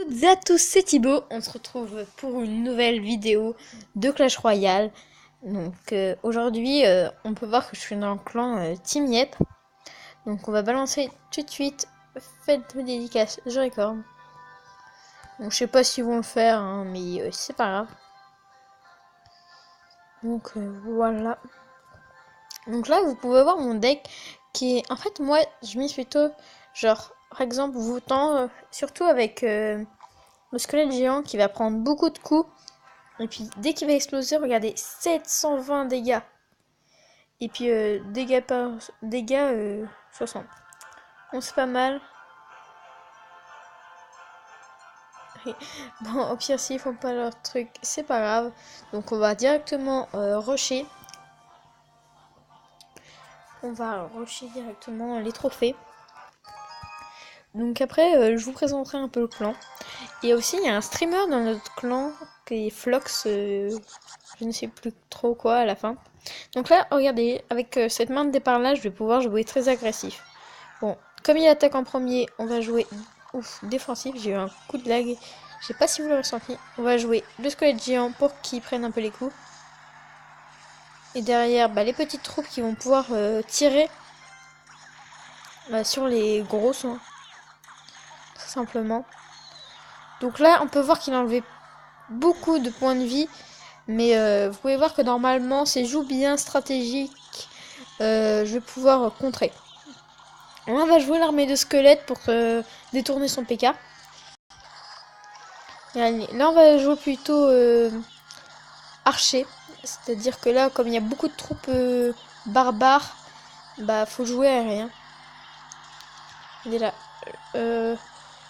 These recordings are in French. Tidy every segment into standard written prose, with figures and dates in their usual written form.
Toutes et à tous, c'est Thibaut. On se retrouve pour une nouvelle vidéo de Clash Royale. Donc aujourd'hui, on peut voir que je suis dans le clan Team Yep. Donc on va balancer tout de suite. Faites-moi dédicace, je recorde. Donc je sais pas s'ils vont le faire, hein, mais c'est pas grave. Donc voilà. Donc là, vous pouvez voir mon deck qui est... En fait, moi, je mise plutôt, genre, par exemple, Voûtant, surtout avec le squelette géant qui va prendre beaucoup de coups. Et puis dès qu'il va exploser, regardez, 720 dégâts. Et puis dégâts 60. Bon, c'est pas mal. Bon, au pire, s'ils font pas leur truc, c'est pas grave. Donc on va directement rusher. On va rusher directement les trophées. Donc après, je vous présenterai un peu le clan. Et aussi, il y a un streamer dans notre clan qui est Flox, je ne sais plus trop quoi à la fin. Donc là, regardez, avec cette main de départ là, je vais pouvoir jouer très agressif. Bon, comme il attaque en premier, on va jouer défensif. J'ai eu un coup de lag. Je sais pas si vous l'avez ressenti. On va jouer le squelette géant pour qu'il prenne un peu les coups. Et derrière, les petites troupes qui vont pouvoir tirer sur les gros soins. Tout simplement. Donc là, on peut voir qu'il a enlevé beaucoup de points de vie. Mais vous pouvez voir que normalement, c'est joue bien stratégique. Je vais pouvoir contrer. On va jouer l'armée de squelettes pour détourner son PK. Là, on va jouer plutôt archer. C'est-à-dire que là, comme il y a beaucoup de troupes barbares, faut jouer aérien. Il est là.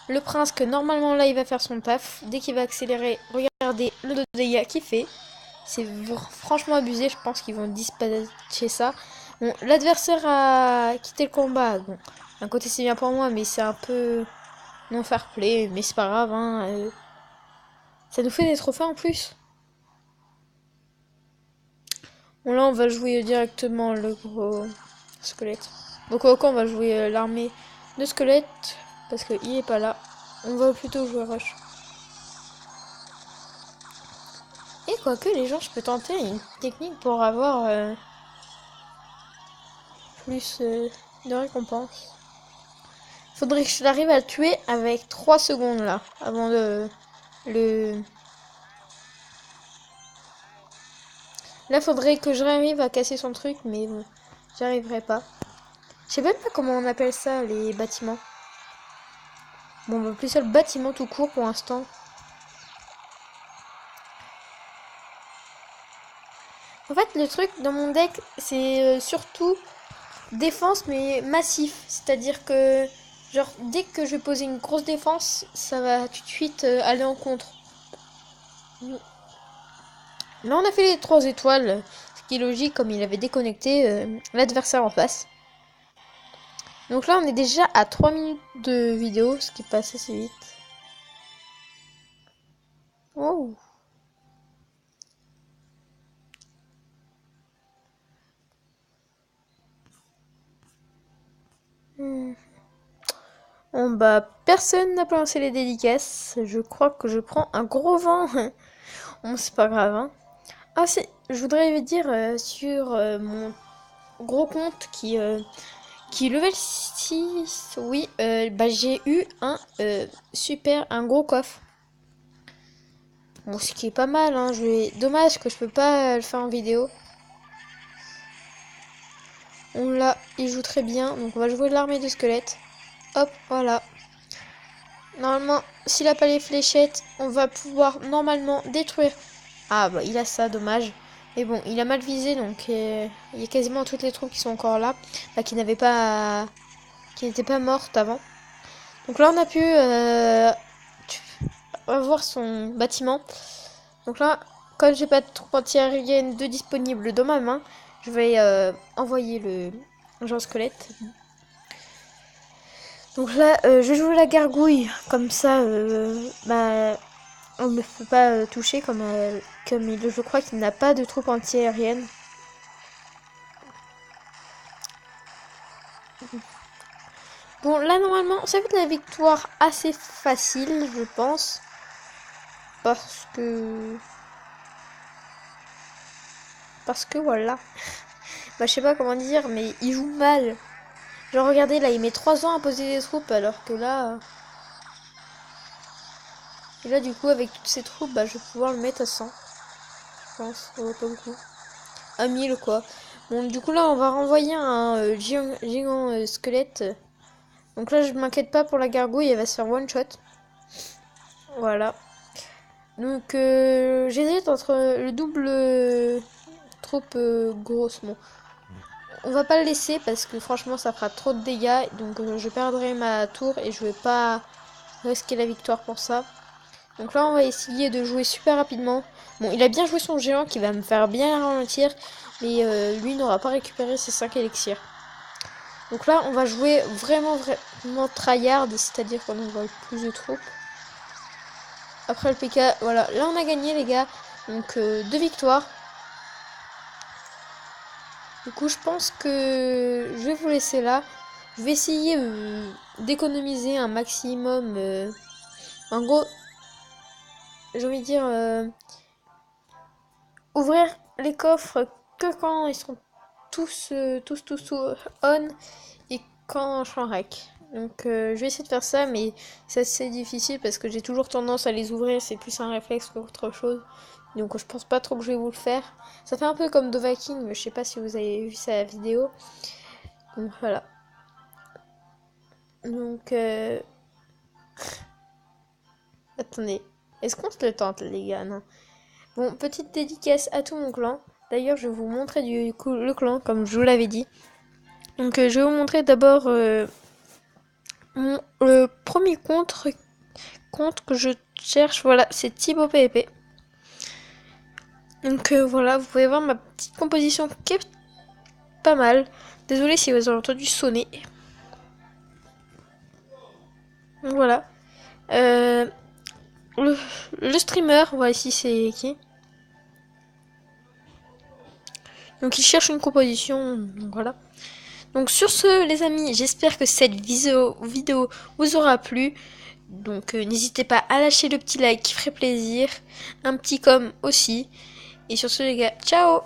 Le prince, que normalement là, il va faire son taf. Dès qu'il va accélérer, regardez le de dégâts qu'il fait. C'est franchement abusé. Je pense qu'ils vont dispatcher ça. Bon, l'adversaire a quitté le combat. Bon, d'un côté, c'est bien pour moi, mais c'est un peu non fair play. Mais c'est pas grave, hein. Ça nous fait des trophées en plus. Bon, là, on va jouer directement le gros squelette. Donc, au on va jouer l'armée de squelette. Parce qu'il est pas là. On va plutôt jouer rush. Et quoique, les gens, je peux tenter une technique pour avoir plus de récompenses. Faudrait que je l'arrive à le tuer avec 3 secondes là. Avant de le... Là, faudrait que je arrive à casser son truc, mais bon, j'y arriverai pas. Je sais même pas comment on appelle ça, les bâtiments. Bon, on va plus ça le bâtiment tout court pour l'instant. En fait, le truc dans mon deck, c'est surtout défense, mais massif. C'est-à-dire que, genre, dès que je vais poser une grosse défense, ça va tout de suite aller en contre. Là, on a fait les 3 étoiles, ce qui est logique, comme il avait déconnecté l'adversaire en face. Donc là, on est déjà à 3 minutes de vidéo, ce qui passe assez vite. Oh. Bon, personne n'a pas lancé les dédicaces. Je crois que je prends un gros vent. Bon, c'est pas grave, hein. Ah, si, je voudrais dire sur mon gros compte qui est level 6. Oui, j'ai eu un gros coffre. Bon, ce qui est pas mal, hein. Dommage que je peux pas le faire en vidéo. Il joue très bien. Donc on va jouer l'armée de squelettes. Hop, voilà. Normalement, s'il a pas les fléchettes, on va pouvoir normalement détruire. Ah il a ça, dommage. Mais bon, il a mal visé, donc il y a quasiment toutes les troupes qui sont encore là, qui n'étaient pas mortes avant. Donc là, on a pu revoir son bâtiment. Donc là, comme j'ai pas de troupes anti-aériennes de disponibles dans ma main, je vais envoyer le genre squelette. Donc là, je joue la gargouille, comme ça, on ne me peut pas toucher, comme je crois qu'il n'a pas de troupes anti-aériennes. Bon, là, normalement, ça va être la victoire assez facile, je pense. Parce que... voilà. Bah, je sais pas comment dire, mais il joue mal. Genre, regardez, là, il met 3 ans à poser des troupes, alors que là... Et là, du coup, avec toutes ces troupes, bah, je vais pouvoir le mettre à 100. Je pense, pas beaucoup. À 1000, quoi. Bon, du coup, là, on va renvoyer un géant squelette. Donc là, je m'inquiète pas pour la gargouille, elle va se faire one shot. Voilà. Donc, j'hésite entre le double troupe grosse. Bon, on va pas le laisser parce que franchement, ça fera trop de dégâts. Donc, je perdrai ma tour et je vais pas risquer la victoire pour ça. Donc là, on va essayer de jouer super rapidement. Bon, il a bien joué son géant qui va me faire bien ralentir. Mais lui n'aura pas récupéré ses 5 élixirs. Donc là, on va jouer vraiment tryhard, c'est-à-dire qu'on envoie plus de troupes. Après le PK, voilà, là on a gagné les gars. Donc 2 victoires. Du coup, je pense que je vais vous laisser là. Je vais essayer d'économiser un maximum. En gros, j'ai envie de dire ouvrir les coffres que quand ils seront tous on et quand je suis en rec. Donc je vais essayer de faire ça, mais c'est assez difficile parce que j'ai toujours tendance à les ouvrir, c'est plus un réflexe qu'autre chose. Donc je pense pas trop que je vais vous le faire. Ça fait un peu comme Dovahkiin, mais je sais pas si vous avez vu sa vidéo. Donc voilà. Donc attendez, est-ce qu'on se le tente les gars? Non. Bon, petite dédicace à tout mon clan. D'ailleurs, je vais vous montrer du coup le clan comme je vous l'avais dit. Donc je vais vous montrer d'abord le premier compte que je cherche. Voilà, c'est Thibaut PvP. Donc voilà, vous pouvez voir ma petite composition qui est pas mal. Désolée si vous avez entendu sonner. Donc voilà. Le streamer, voilà ici c'est qui. Donc il cherche une composition, donc voilà. Donc sur ce les amis, j'espère que cette vidéo vous aura plu. Donc n'hésitez pas à lâcher le petit like qui ferait plaisir. Un petit comme aussi. Et sur ce les gars, ciao!